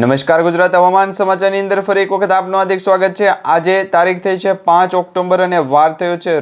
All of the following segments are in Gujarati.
નમસ્કાર ગુજરાત હવામાન સમાચારની અંદર ફરી એક વખત આપનું હાર્દિક સ્વાગત છે। આજે તારીખ થઈ છે 5 ઓક્ટોબર અને વાર થયો છે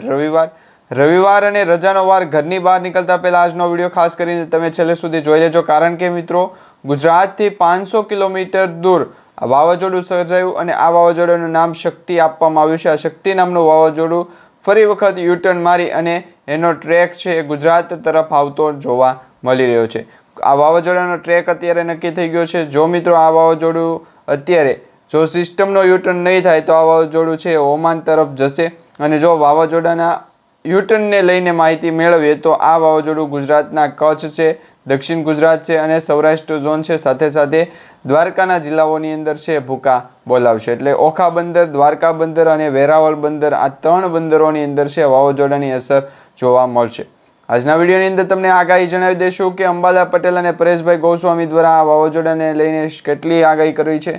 રવિવાર અને રજાનો વાર। ઘરની બહાર નીકળતા પહેલા આજનો વિડીયો ખાસ કરીને તમે છેલ્લે સુધી જોઈ લેજો, કારણ કે મિત્રો ગુજરાતથી 500 કિલોમીટર દૂર વાવાઝોડું સર્જાયું અને આ વાવાઝોડાનું નામ શક્તિ આપવામાં આવ્યું છે। આ શક્તિ નામનું વાવાઝોડું ફરી વખત યુટર્ન મારી અને એનો ટ્રેક છે એ ગુજરાત તરફ આવતો જોવા મળી રહ્યો છે। આ વાવાઝોડાનો ટ્રેક અત્યારે નક્કી થઈ ગયો છે। જો મિત્રો આ વાવાઝોડું અત્યારે જો સિસ્ટમનો યુટર્ન નહીં થાય તો આ વાવાઝોડું છે ઓમાન તરફ જશે, અને જો વાવાઝોડાના યુટર્નને લઈને માહિતી મેળવીએ તો આ વાવાઝોડું ગુજરાતના કચ્છ છે, દક્ષિણ ગુજરાત છે અને સૌરાષ્ટ્ર ઝોન છે, સાથે સાથે દ્વારકાના જિલ્લાઓની અંદર છે ભૂકા બોલાવશે। એટલે ઓખા બંદર, દ્વારકા બંદર અને વેરાવળ બંદર, આ 3 બંદરોની અંદર છે વાવાઝોડાની અસર જોવા મળશે। આજના વિડીયોની અંદર તમને આગાહી જણાવી દઈશું કે અંબાલા પટેલ અને પરેશભાઈ ગોસ્વામી દ્વારા આ વાવાઝોડાને લઈને કેટલી આગાહી કરી છે।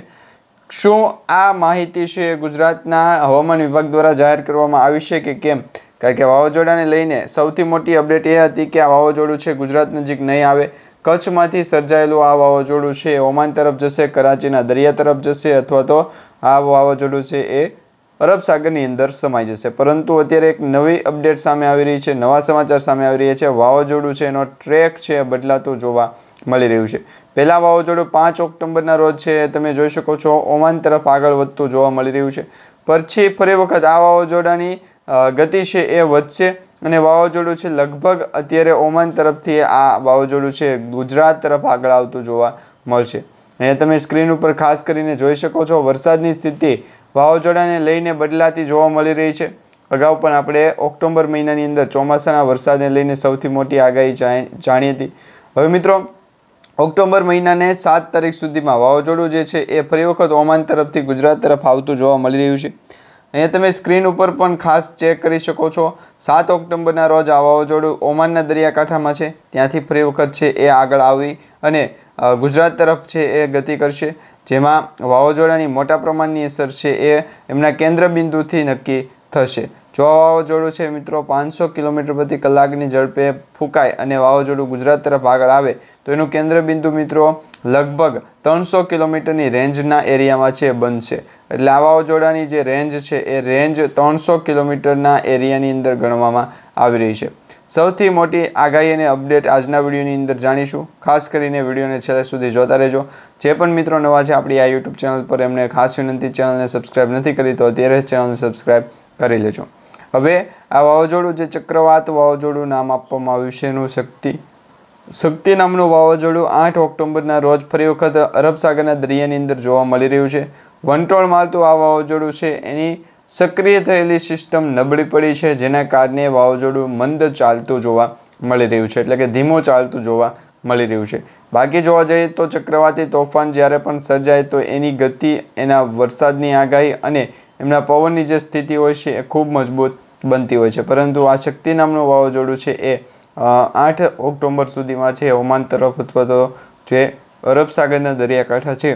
શું આ માહિતી છે ગુજરાતના હવામાન વિભાગ દ્વારા જાહેર કરવામાં આવી છે કે કેમ? કારણ કે વાવાઝોડાને લઈને સૌથી મોટી અપડેટ એ હતી કે આ વાવાઝોડું છે ગુજરાત નજીક નહીં આવે। કચ્છમાંથી સર્જાયેલું આ વાવાઝોડું છે ઓમાન તરફ જશે, કરાચીના દરિયા તરફ જશે, અથવા તો આ વાવાઝોડું છે એ અરબ સાગરની અંદર સમાઈ જશે। પરંતુ અત્યારે એક નવી અપડેટ સામે આવી રહી છે, નવા સમાચાર સામે આવી રહ્યા છે। વાવાઝોડું છે એનો ટ્રેક છે બદલાતું જોવા મળી રહ્યું છે। પહેલા વાવાઝોડું 5 ઓક્ટોબરના રોજ છે તમે જોઈ શકો છો ઓમાન તરફ આગળ વધતું જોવા મળી રહ્યું છે। પછી ફરી વખત આ વાવાઝોડાની ગતિ છે એ વધશે અને વાવાઝોડું છે લગભગ અત્યારે ઓમાન તરફથી આ વાવાઝોડું છે ગુજરાત તરફ આગળ આવતું જોવા મળશે। અહીંયા તમે સ્ક્રીન ઉપર ખાસ કરીને જોઈ શકો છો વરસાદની સ્થિતિ વાવાઝોડાને લઈને બદલાતી જોવા મળી રહી છે। અગાઉ પણ આપણે ઓક્ટોબર મહિનાની અંદર ચોમાસાના વરસાદને લઈને સૌથી મોટી આગાહી જાણી હતી। હવે મિત્રો ઓક્ટોબર મહિનાને 7 તારીખ સુધીમાં વાવાઝોડું જે છે એ ફરી વખત ઓમાન તરફથી ગુજરાત તરફ આવતું જોવા મળી રહ્યું છે। અહીંયા તમે સ્ક્રીન ઉપર પણ ખાસ ચેક કરી શકો છો 7 ઓક્ટોબરના રોજ આ વાવાઝોડું ઓમાનના દરિયાકાંઠામાં છે, ત્યાંથી ફરી વખત છે એ આગળ આવી અને ગુજરાત તરફ છે એ ગતિ કરશે, જેમાં વાવાઝોડાની મોટા પ્રમાણની અસર છે એ એમના કેન્દ્ર બિંદુથી નક્કી થશે। જો આ વાવાઝોડું છે મિત્રો 500 કિલોમીટર પ્રતિ કલાકની ઝડપે ફૂંકાય અને વાવાઝોડું ગુજરાત તરફ આગળ આવે તો એનું કેન્દ્ર બિંદુ મિત્રો લગભગ 300 કિલોમીટરની રેન્જના એરિયામાં છે બનશે। એટલે આ વાવાઝોડાની જે રેન્જ છે એ રેન્જ 300 કિલોમીટરના એરિયાની અંદર ગણવામાં આવી રહી છે। સૌથી મોટી આગાહી અને અપડેટ આજના વિડીયોની અંદર જાણીશું। ખાસ કરીને વિડીયોને છેલ્લે સુધી જોતા રહેજો। જે પણ મિત્રો નવા છે આપણી આ યુટ્યુબ ચેનલ પર એમને ખાસ વિનંતી, ચેનલને સબસ્ક્રાઈબ નથી કરી તો અત્યારે ચેનલને સબસ્ક્રાઈબ કરી લેજો। હવે આ વાવાઝોડું જે ચક્રવાત વાવાઝોડું નામ આપવામાં આવ્યું છે એનું શક્તિ નામનું વાવાઝોડું 8 ઓક્ટોબરના રોજ ફરી વખત અરબ સાગરના દરિયાની અંદર જોવા મળી રહ્યું છે। વંટોળ મારતું આ વાવાઝોડું છે એની સક્રિય થયેલી સિસ્ટમ નબળી પડી છે, જેના કારણે વાવાઝોડું મંદ ચાલતું જોવા મળી રહ્યું છે, એટલે કે ધીમું ચાલતું જોવા મળી રહ્યું છે। બાકી જોવા જઈએ તો ચક્રવાતી તોફાન જ્યારે પણ સર્જાય તો એની ગતિ, એના વરસાદની આગાહી અને એમના પવનની જે સ્થિતિ હોય છે એ ખૂબ મજબૂત બનતી હોય છે। પરંતુ આ શક્તિ નામનું વાવાઝોડું છે એ 8 ઓક્ટોબર સુધીમાં છે ઓમાન તરફ અથવા તો જે અરબ સાગરના દરિયાકાંઠા છે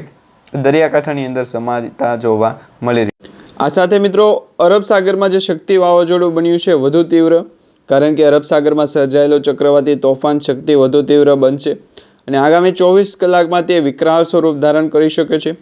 દરિયાકાંઠાની અંદર સમાતા જોવા મળી રહ્યું છે। આ સાથે મિત્રો અરબ સાગરમાં જે શક્તિ વાવાઝોડું બન્યું છે વધુ તીવ્ર, કારણ કે અરબ સાગરમાં સર્જાયેલો ચક્રવાતી તોફાન શક્તિ વધુ તીવ્ર બનશે અને આગામી 24 કલાકમાં તે વિકરાળ સ્વરૂપ ધારણ કરી શકે છે।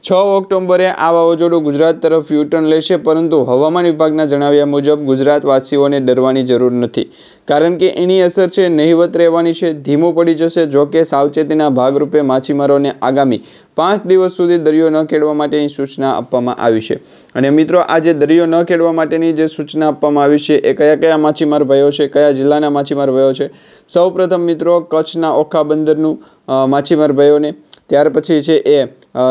6 ઓક્ટોબરે આ વાવાઝોડું ગુજરાત તરફ યુટર્ન લેશે, પરંતુ હવામાન વિભાગના જણાવ્યા મુજબ ગુજરાતવાસીઓને ડરવાની જરૂર નથી, કારણ કે એની અસર છે નહિવત રહેવાની છે, ધીમું પડી જશે। જો કે સાવચેતીના ભાગરૂપે માછીમારોને આગામી 5 દિવસ સુધી દરિયો ન ખેડવા માટેની સૂચના આપવામાં આવી છે। અને મિત્રો આ જે દરિયો ન ખેડવા માટેની જે સૂચના આપવામાં આવી છે એ કયા માછીમાર ભાઈઓ છે, કયા જિલ્લાના માછીમાર ભાઈઓ છે? સૌપ્રથમ મિત્રો કચ્છના ઓખા બંદરનું માછીમાર ભાઈઓને, ત્યાર પછી છે એ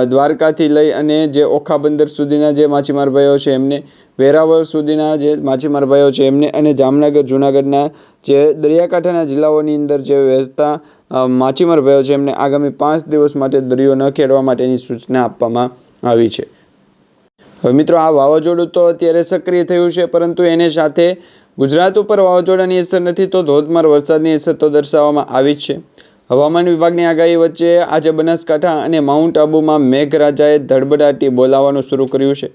દ્વારકાથી લઈ અને જે ઓખા બંદર સુધીના જે માછીમાર ભાઈઓ છે એમને, વેરાવળ સુધીના જે માછીમાર ભાઈઓ છે એમને, અને જામનગર જૂનાગઢના જે દરિયાકાંઠાના જિલ્લાઓની અંદર જે વહેતા માછીમાર ભાઈઓ છે એમને આગામી 5 દિવસ માટે દરિયો ન ખેડવા માટેની સૂચના આપવામાં આવી છે। હવે મિત્રો આ વાવાઝોડું તો અત્યારે સક્રિય થયું છે, પરંતુ એને સાથે ગુજરાત ઉપર વાવાઝોડાની અસર નથી, તો ધોધમાર વરસાદની અસર તો દર્શાવવામાં આવી જ છે। હવામાન વિભાગની આગાહી વચ્ચે આજે બનાસકાંઠા અને માઉન્ટ આબુમાં મેઘરાજાએ ધડબડાટી બોલાવવાનું શરૂ કર્યું છે।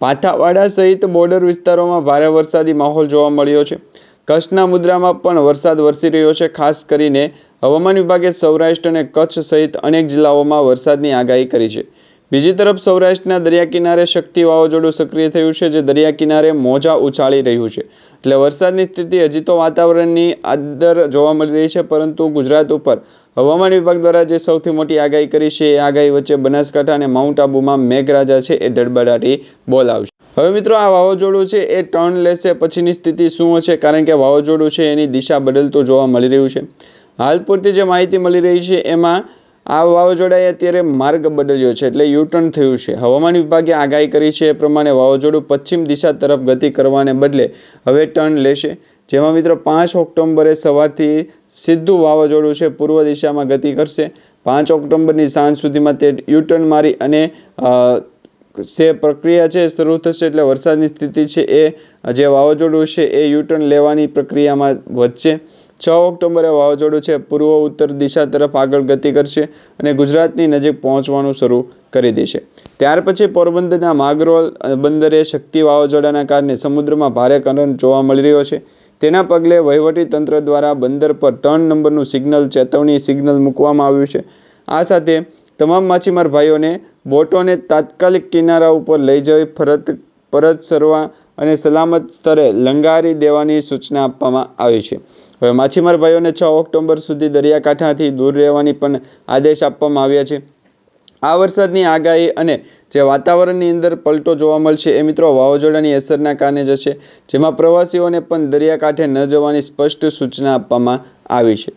પાથાવાડા સહિત બોર્ડર વિસ્તારોમાં ભારે વરસાદી માહોલ જોવા મળ્યો છે। કચ્છના મુદ્રામાં પણ વરસાદ વરસી રહ્યો છે। ખાસ કરીને હવામાન વિભાગે સૌરાષ્ટ્ર અને કચ્છ સહિત અનેક જિલ્લાઓમાં વરસાદની આગાહી કરી છે। બીજી તરફ સૌરાષ્ટ્રના દરિયા કિનારે શક્તિ વાવાઝોડું સક્રિય થયું છે, જે દરિયા કિનારે મોજા ઉછાળી રહ્યું છે. એટલે વરસાદની સ્થિતિ હજી તો વાતાવરણની અંદર જોવા મળી રહી છે, પરંતુ ગુજરાત ઉપર હવામાન વિભાગ દ્વારા જે સૌથી મોટી આગાહી કરી છે એ આગાહી વચ્ચે બનાસકાંઠા અને માઉન્ટ આબુમાં મેઘરાજા છે એ ધડબડાટી બોલાવશે. હવે મિત્રો આ વાવાઝોડું છે એ ટર્ન લેશે પછીની સ્થિતિ શું હશે, કારણ કે વાવાઝોડું છે એની દિશા બદલતું જોવા મળી રહ્યું છે. હાલ પૂરતી જે માહિતી મળી રહી છે એમાં આ વાવાઝોડાએ અત્યારે માર્ગ બદલ્યો છે, એટલે યુટર્ન થયું છે. હવામાન વિભાગે આગાહી કરી છે એ પ્રમાણે વાવાઝોડું પશ્ચિમ દિશા તરફ ગતિ કરવાને બદલે હવે ટર્ન લેશે, જેમાં મિત્રો 5 ઓક્ટોબરે સવારથી સીધું વાવાઝોડું છે પૂર્વ દિશામાં ગતિ કરશે. 5 ઓક્ટોબરની સાંજ સુધીમાં તે યુટર્ન મારી અને પ્રક્રિયા છે શરૂ થશે. એટલે વરસાદની સ્થિતિ છે એ જે વાવાઝોડું છે એ યુટર્ન લેવાની પ્રક્રિયામાં વધશે. 6 ઓક્ટોબરે વાવાઝોડું છે પૂર્વ ઉત્તર દિશા તરફ આગળ ગતિ કરશે અને ગુજરાતની નજીક પહોંચવાનું શરૂ કરી દેશે. ત્યાર પછી પોરબંદરના માગરોળ બંદરે શક્તિ વાવાઝોડાના કારણે સમુદ્રમાં ભારે કરંટ જોવા મળી રહ્યો છે. તેના પગલે વહીવટી તંત્ર દ્વારા બંદર પર 3 નંબરનું સિગ્નલ ચેતવણી સિગ્નલ મૂકવામાં આવ્યું છે. આ સાથે તમામ માછીમાર ભાઈઓને બોટોને તાત્કાલિક કિનારા ઉપર લઈ જઈ પરત સરવા અને સલામત સ્તરે લંગારી દેવાની સૂચના આપવામાં આવી છે. હવે માછીમાર ભાઈઓને 6 ઓક્ટોબર સુધી દરિયાકાંઠાથી દૂર રહેવાની પણ આદેશ આપવામાં આવ્યા છે. આ વરસાદની આગાહી અને જે વાતાવરણની અંદર પલટો જોવા મળશે એ મિત્રો વાવાઝોડાની અસરના કારણે જશે, જેમાં પ્રવાસીઓને પણ દરિયાકાંઠે ન જવાની સ્પષ્ટ સૂચના આપવામાં આવી છે.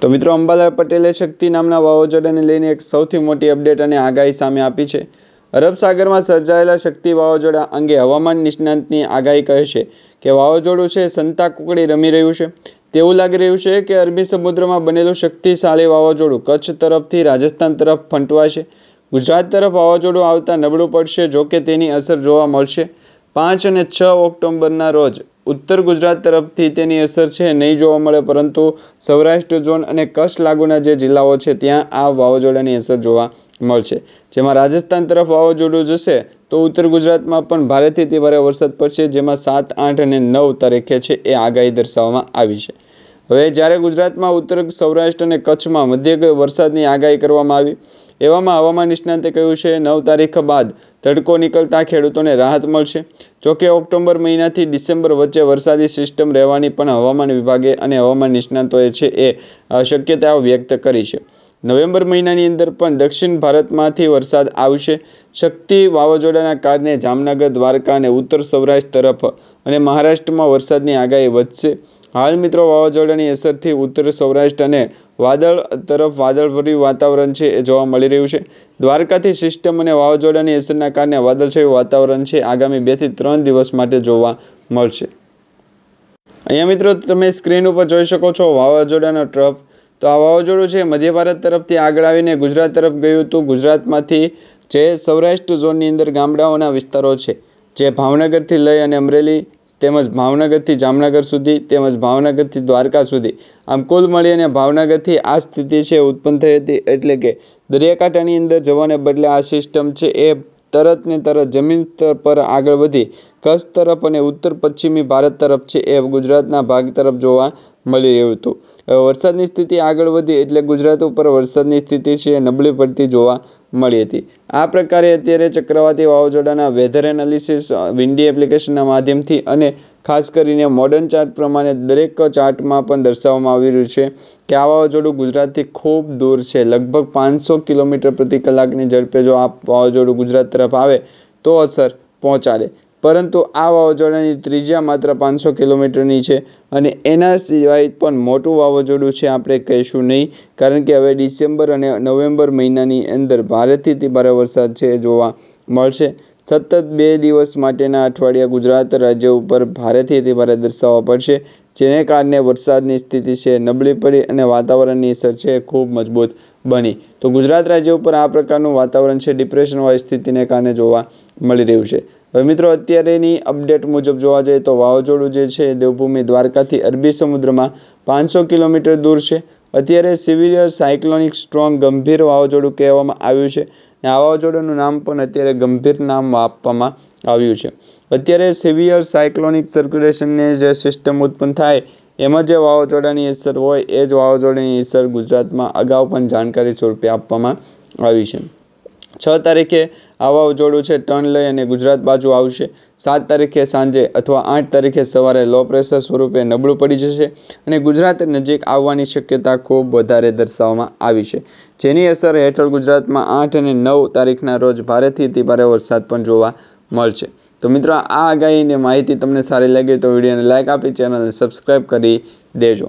તો મિત્રો અંબાલાલ પટેલે શક્તિ નામના વાવાઝોડાને લઈને એક સૌથી મોટી અપડેટ અને આગાહી સામે આપી છે. અરબ સાગરમાં સર્જાયેલા શક્તિ વાવાઝોડા અંગે હવામાન નિષ્ણાંતની આગાહી કહે છે કે વાવાઝોડું છે સંતાકુકડી રમી રહ્યું છે. તેવું લાગી રહ્યું છે કે અરબી સમુદ્રમાં બનેલું શક્તિશાળી વાવાઝોડું કચ્છ તરફથી રાજસ્થાન તરફ ફંટવાશે. ગુજરાત તરફ વાવાઝોડું આવતા નબળું પડશે, જોકે તેની અસર જોવા મળશે. 5 અને 6 ઓક્ટોબરના રોજ ઉત્તર ગુજરાત તરફથી તેની અસર છે નહીં જોવા મળે, પરંતુ સૌરાષ્ટ્ર ઝોન અને કચ્છ લાગુના જે જિલ્લાઓ છે ત્યાં આ વાવાઝોડાની અસર જોવા મળશે. જેમાં રાજસ્થાન તરફ વાવાઝોડું જશે તો ઉત્તર ગુજરાતમાં પણ ભારેથી અતિ ભારે વરસાદ પડશે, જેમાં 7, 8 અને 9 તારીખે છે એ આગાહી દર્શાવવામાં આવી છે. હવે જ્યારે ગુજરાતમાં ઉત્તર સૌરાષ્ટ્ર અને કચ્છમાં મધ્ય વરસાદની આગાહી કરવામાં આવી, એવામાં હવામાન નિષ્ણાંતે કહ્યું છે 9 તારીખ બાદ તડકો નીકળતા ખેડૂતોને રાહત મળશે. જોકે ઓક્ટોબર મહિનાથી ડિસેમ્બર વચ્ચે વરસાદી સિસ્ટમ રહેવાની પણ હવામાન વિભાગે અને હવામાન નિષ્ણાંતોએ છે એ શક્યતાઓ વ્યક્ત કરી છે. નવેમ્બર મહિનાની અંદર પણ દક્ષિણ ભારતમાંથી વરસાદ આવશે. શક્તિ વાવાઝોડાના કારણે જામનગર, દ્વારકા અને ઉત્તર સૌરાષ્ટ્ર તરફ અને મહારાષ્ટ્રમાં વરસાદની આગાહી વધશે. હાલ મિત્રો વાવાઝોડાની અસરથી ઉત્તર સૌરાષ્ટ્ર અને વાદળ તરફ વાદળભર્યું વાતાવરણ છે એ જોવા મળી રહ્યું છે. દ્વારકાથી સિસ્ટમ અને વાવાઝોડાની અસરના કારણે વાદળછાયું વાતાવરણ છે આગામી 2 થી 3 દિવસ માટે જોવા મળશે. અહીંયા મિત્રો તમે સ્ક્રીન ઉપર જોઈ શકો છો વાવાઝોડાનો ટ્રફ. તો આ વાવાઝોડું છે મધ્ય ભારત તરફથી આગળ આવીને ગુજરાત તરફ ગયું હતું. ગુજરાતમાંથી જે સૌરાષ્ટ્ર ઝોનની અંદર ગામડાઓના વિસ્તારો છે, જે ભાવનગરથી લઈ અને અમરેલી તેમજ ભાવનગરથી જામનગર સુધી તેમજ ભાવનગરથી દ્વારકા સુધી, આમ કુલ મળીને ભાવનગરથી આ સ્થિતિ છે ઉત્પન્ન થઈ હતી. એટલે કે દરિયાકાંઠાની અંદર જવાને બદલે આ સિસ્ટમ છે એ તરત ને તરત જમીન પર આગળ વધી કચ્છ તરફ અને ઉત્તર પશ્ચિમી ભારત તરફ છે એ ગુજરાતના ભાગ તરફ જોવા મળી રહ્યું હતું. વરસાદની સ્થિતિ આગળ વધી એટલે ગુજરાત ઉપર વરસાદની સ્થિતિ છે એ નબળી પડતી જોવા મળી હતી. આ પ્રકારે અત્યારે ચક્રવાતી વાવાઝોડાના વેધર એનાલિસિસ વિન્ડી એપ્લિકેશનના માધ્યમથી અને ખાસ કરીને મોડર્ન ચાર્ટ પ્રમાણે દરેક ચાર્ટમાં પણ દર્શાવવામાં આવી રહ્યું છે કે આ વાવાઝોડું ગુજરાતથી ખૂબ દૂર છે. લગભગ 500 કિલોમીટર પ્રતિ કલાકની ઝડપે જો આ વાવાઝોડું ગુજરાત તરફ આવે તો અસર પહોંચાડે, પરંતુ આ વાવાઝોડાની ત્રિજ્યા માત્ર 500 કિલોમીટરની છે અને એના સિવાય પણ મોટું વાવાઝોડું છે આપણે કહીશું નહીં, કારણ કે હવે ડિસેમ્બર અને નવેમ્બર મહિનાની અંદર ભારેથી અતિ ભારે વરસાદ છે જોવા મળશે. સતત 2 દિવસ માટેના અઠવાડિયા ગુજરાત રાજ્ય ઉપર ભારેથી અતિ ભારે દર્શાવવા પડશે, જેને કારણે વરસાદની સ્થિતિ છે નબળી પડી અને વાતાવરણની અસર છે ખૂબ મજબૂત બની. તો ગુજરાત રાજ્ય ઉપર આ પ્રકારનું વાતાવરણ છે ડિપ્રેશનવાળી સ્થિતિને કારણે જોવા મળી રહ્યું છે. હવે મિત્રો અત્યારેની અપડેટ મુજબ જોવા જઈએ તો વાવાઝોડું જે છે દેવભૂમિ દ્વારકાથી અરબી સમુદ્રમાં 500 કિલોમીટર દૂર છે. અત્યારે સિવિયર સાયક્લોનિક સ્ટ્રોંગ ગંભીર વાવાઝોડું કહેવામાં આવ્યું છે. આ વાવાઝોડાનું નામ પણ અત્યારે ગંભીર નામ આપવામાં આવ્યું છે. અત્યારે સિવિયર સાયક્લોનિક સર્ક્યુલેશનની જે સિસ્ટમ ઉત્પન્ન થાય એમાં જે વાવાઝોડાની અસર હોય એ જ વાવાઝોડાની અસર ગુજરાતમાં અગાઉ પણ જાણકારી સ્વરૂપે આપવામાં આવી છે. 6 તારીખે આ વાવાઝોડું છે ટર્ન લઈ અને ગુજરાત બાજુ આવશે. 7 તારીખે સાંજે અથવા 8 તારીખે સવારે લો પ્રેશર સ્વરૂપે નબળું પડી જશે અને ગુજરાત નજીક આવવાની શક્યતા ખૂબ વધારે દર્શાવવામાં આવી છે, જેની અસર હેઠળ ગુજરાતમાં 8 અને 9 તારીખના રોજ ભારેથી અતિભારે વરસાદ પણ જોવા મળશે. તો મિત્રો, આ આગાહીની માહિતી તમને સારી લાગે તો વિડીયોને લાઇક આપી ચેનલને સબસ્ક્રાઈબ કરી દેજો.